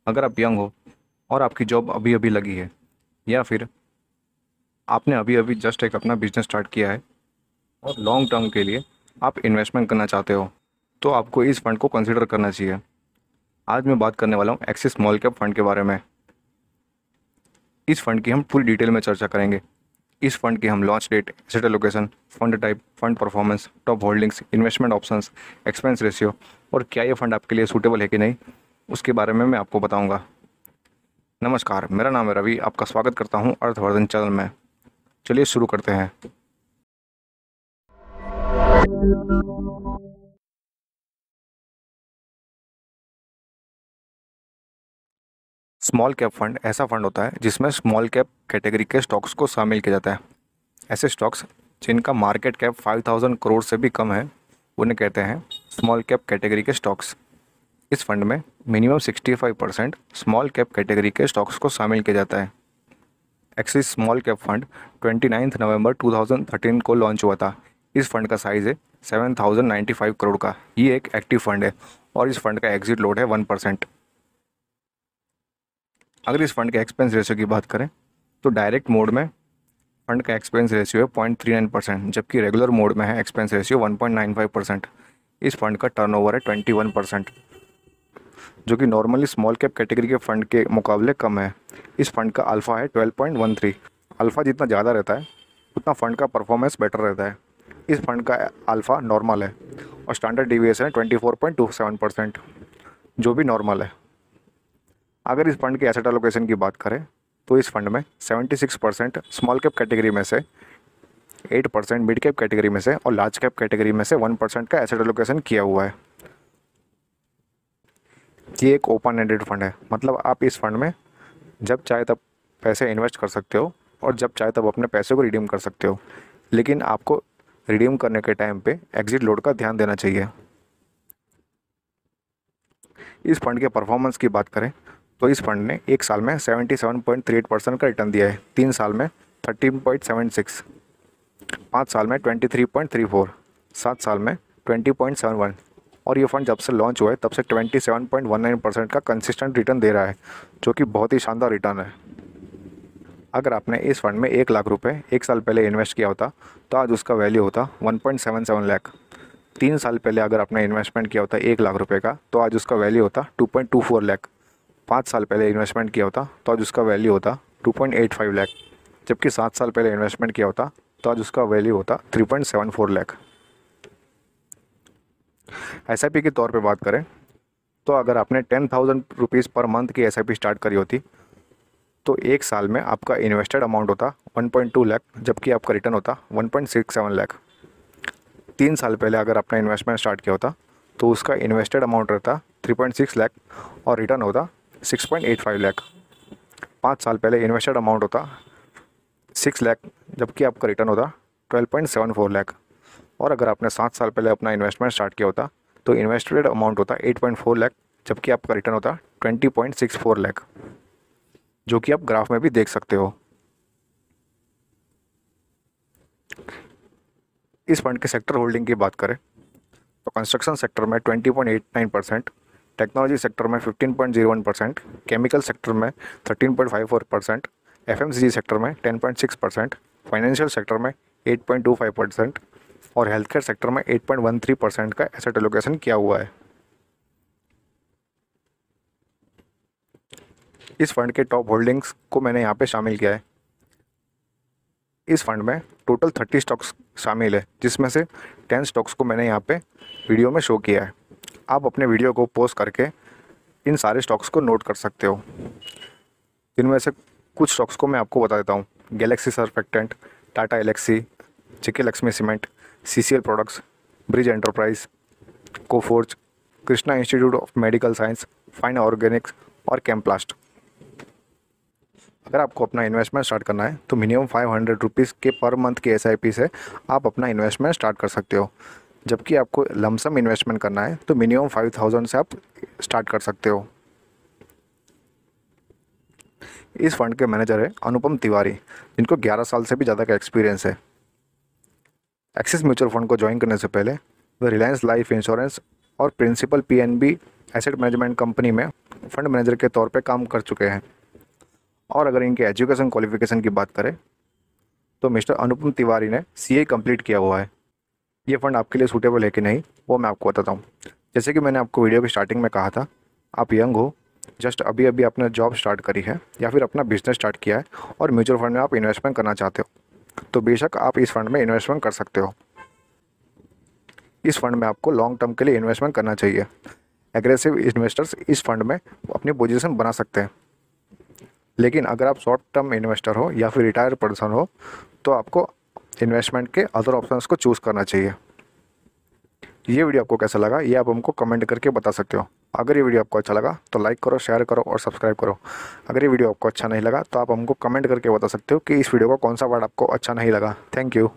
अगर आप यंग हो और आपकी जॉब अभी अभी लगी है, या फिर आपने अभी अभी जस्ट एक अपना बिजनेस स्टार्ट किया है और लॉन्ग टर्म के लिए आप इन्वेस्टमेंट करना चाहते हो, तो आपको इस फंड को कंसिडर करना चाहिए। आज मैं बात करने वाला हूँ एक्सिस स्मॉल कैप फंड के बारे में। इस फंड की हम पूरी डिटेल में चर्चा करेंगे। इस फंड की हम launch date, asset allocation, fund type, fund performance, top holdings, investment options, expense ratio और क्या ये फंड आपके लिए सूटेबल है कि नहीं, उसके बारे में मैं आपको बताऊंगा। नमस्कार, मेरा नाम है रवि। आपका स्वागत करता हूं अर्थवर्धन चैनल में। चलिए शुरू करते हैं। स्मॉल कैप फंड ऐसा फंड होता है जिसमें स्मॉल कैप कैटेगरी के स्टॉक्स को शामिल किया जाता है। ऐसे स्टॉक्स जिनका मार्केट कैप 5000 करोड़ से भी कम है, उन्हें कहते हैं स्मॉल कैप कैटेगरी के स्टॉक्स। इस फंड में मिनिमम 65% स्मॉल कैप कैटेगरी के स्टॉक्स को शामिल किया जाता है। एक्सिस स्मॉल कैप फंड 29 नवंबर 2013 को लॉन्च हुआ था। इस फंड का साइज़ है 7095 करोड़ का। ये एक एक्टिव फंड है और इस फंड का एग्जिट लोड है 1%। अगर इस फंड के एक्सपेंस रेशियो की बात करें तो डायरेक्ट मोड में फंड का एक्सपेंस रेशियो है 0.39%, जबकि रेगुलर मोड में है एक्सपेंस रेशियो 1.95%। इस फंड का टर्नओवर है 21%, जो कि नॉर्मली स्मॉल कैप कैटेगरी के फंड के मुकाबले कम है। इस फंड का अल्फ़ा है 12.13। अल्फ़ा जितना ज़्यादा रहता है उतना फंड का परफॉर्मेंस बेटर रहता है। इस फंड का अल्फ़ा नॉर्मल है और स्टैंडर्ड डिविएशन है 24.27%, जो भी नॉर्मल है। अगर इस फंड की एसेट एलोकेशन की बात करें तो इस फंड में 76% स्मॉल कैप कैटेगरी में से, 8% मिड कैप कैटेगरी में से और लार्ज कैप कैटेगरी में से 1% का एसेट एलोकेशन किया हुआ है। ये एक ओपन एंडेड फंड है, मतलब आप इस फंड में जब चाहे तब पैसे इन्वेस्ट कर सकते हो और जब चाहे तब अपने पैसे को रिडीम कर सकते हो, लेकिन आपको रिडीम करने के टाइम पे एग्जिट लोड का ध्यान देना चाहिए। इस फंड के परफॉर्मेंस की बात करें तो इस फंड ने एक साल में 77.38% का रिटर्न दिया है, 3 साल में 13.76, 5 साल में 23.34, 7 साल में 20.71 और ये फंड जब से लॉन्च हुआ है तब से 27.19% का कंसिस्टेंट रिटर्न दे रहा है, जो कि बहुत ही शानदार रिटर्न है। अगर आपने इस फंड में 1,00,000 रुपये एक साल पहले इन्वेस्ट किया होता तो आज उसका वैल्यू होता 1.77 लाख। 3 साल पहले अगर आपने इन्वेस्टमेंट किया होता 1,00,000 रुपये का तो आज उसका वैल्यू होता 2.24 लाख। 5 साल पहले इन्वेस्टमेंट किया होता तो आज उसका वैल्यू होता 2.85 लाख, जबकि 7 साल पहले इन्वेस्टमेंट किया होता तो आज उसका वैल्यू होता 3.74 लाख। एसआईपी के तौर पे बात करें तो अगर आपने 10,000 रुपीज़ पर मंथ की एसआईपी स्टार्ट करी होती तो एक साल में आपका इन्वेस्टेड अमाउंट होता 1.2 लाख, जबकि आपका रिटर्न होता 1.67 लाख। 3 साल पहले अगर आपने इन्वेस्टमेंट स्टार्ट किया होता तो उसका इन्वेस्टेड अमाउंट रहता 3.6 लाख और रिटर्न होता 6.85 लाख। 5 साल पहले इन्वेस्टेड अमाउंट होता 6 लाख, जबकि आपका रिटर्न होता 12.74 लाख। और अगर आपने 7 साल पहले अपना इन्वेस्टमेंट स्टार्ट किया होता तो इन्वेस्टेड अमाउंट होता 8.4 लाख, जबकि आपका रिटर्न होता 20.64 लाख, जो कि आप ग्राफ में भी देख सकते हो। इस फंड के सेक्टर होल्डिंग की बात करें तो कंस्ट्रक्शन सेक्टर में 20.89%, टेक्नोलॉजी सेक्टर में 15.01%, केमिकल सेक्टर में 13.54%, एफएमसीजी सेक्टर में 10.6%, फाइनेंशियल सेक्टर में 8.25% और हेल्थ केयर सेक्टर में 8.13% का एसेट एलोकेशन किया हुआ है। इस फंड के टॉप होल्डिंग्स को मैंने यहाँ पे शामिल किया है। इस फंड में टोटल 30 स्टॉक्स शामिल है, जिसमें से 10 स्टॉक्स को मैंने यहाँ पे वीडियो में शो किया है। आप अपने वीडियो को पॉज करके इन सारे स्टॉक्स को नोट कर सकते हो। इनमें से कुछ स्टॉक्स को मैं आपको बता देता हूँ। Galaxy Surfactant, Tata Elxsi, JK Lakshmi Cement, CCL Products, Bridge Enterprise, Coforge, Krishna Institute of Medical Science, Fine Organics और कैम्प्लास्ट। अगर आपको अपना इन्वेस्टमेंट स्टार्ट करना है तो मिनिमम 500 रुपीज़ के पर मंथ के एसआईपी से आप अपना इन्वेस्टमेंट स्टार्ट कर सकते हो, जबकि आपको लमसम इन्वेस्टमेंट करना है तो मिनिमम 5,000 से आप स्टार्ट कर सकते हो। इस फंड के मैनेजर है अनुपम तिवारी, जिनको 11 साल से भी ज़्यादा का एक्सपीरियंस है। एक्सिस म्यूचुअल फंड को ज्वाइन करने से पहले वे रिलायंस लाइफ इंश्योरेंस और Principal PNB asset management company में फंड मैनेजर के तौर पे काम कर चुके हैं। और अगर इनके एजुकेशन क्वालिफिकेशन की बात करें तो मिस्टर अनुपम तिवारी ने सीए कंप्लीट किया हुआ है। ये फ़ंड आपके लिए सूटेबल है कि नहीं वो मैं आपको बताता हूँ। जैसे कि मैंने आपको वीडियो की स्टार्टिंग में कहा था, आप यंग हो, जस्ट अभी अभी आपने जॉब स्टार्ट करी है या फिर अपना बिजनेस स्टार्ट किया है और म्यूचुअल फंड में आप इन्वेस्टमेंट करना चाहते हो, तो बेशक आप इस फंड में इन्वेस्टमेंट कर सकते हो। इस फंड में आपको लॉन्ग टर्म के लिए इन्वेस्टमेंट करना चाहिए। एग्रेसिव इन्वेस्टर्स इस फंड में अपनी पोजीशन बना सकते हैं, लेकिन अगर आप शॉर्ट टर्म इन्वेस्टर हो या फिर रिटायर्ड पर्सन हो तो आपको इन्वेस्टमेंट के अदर ऑप्शंस को चूज़ करना चाहिए। ये वीडियो आपको कैसा लगा ये आप हमको कमेंट करके बता सकते हो। अगर ये वीडियो आपको अच्छा लगा तो लाइक करो, शेयर करो और सब्सक्राइब करो। अगर ये वीडियो आपको अच्छा नहीं लगा तो आप हमको कमेंट करके बता सकते हो कि इस वीडियो का कौन सा पार्ट आपको अच्छा नहीं लगा। Thank you.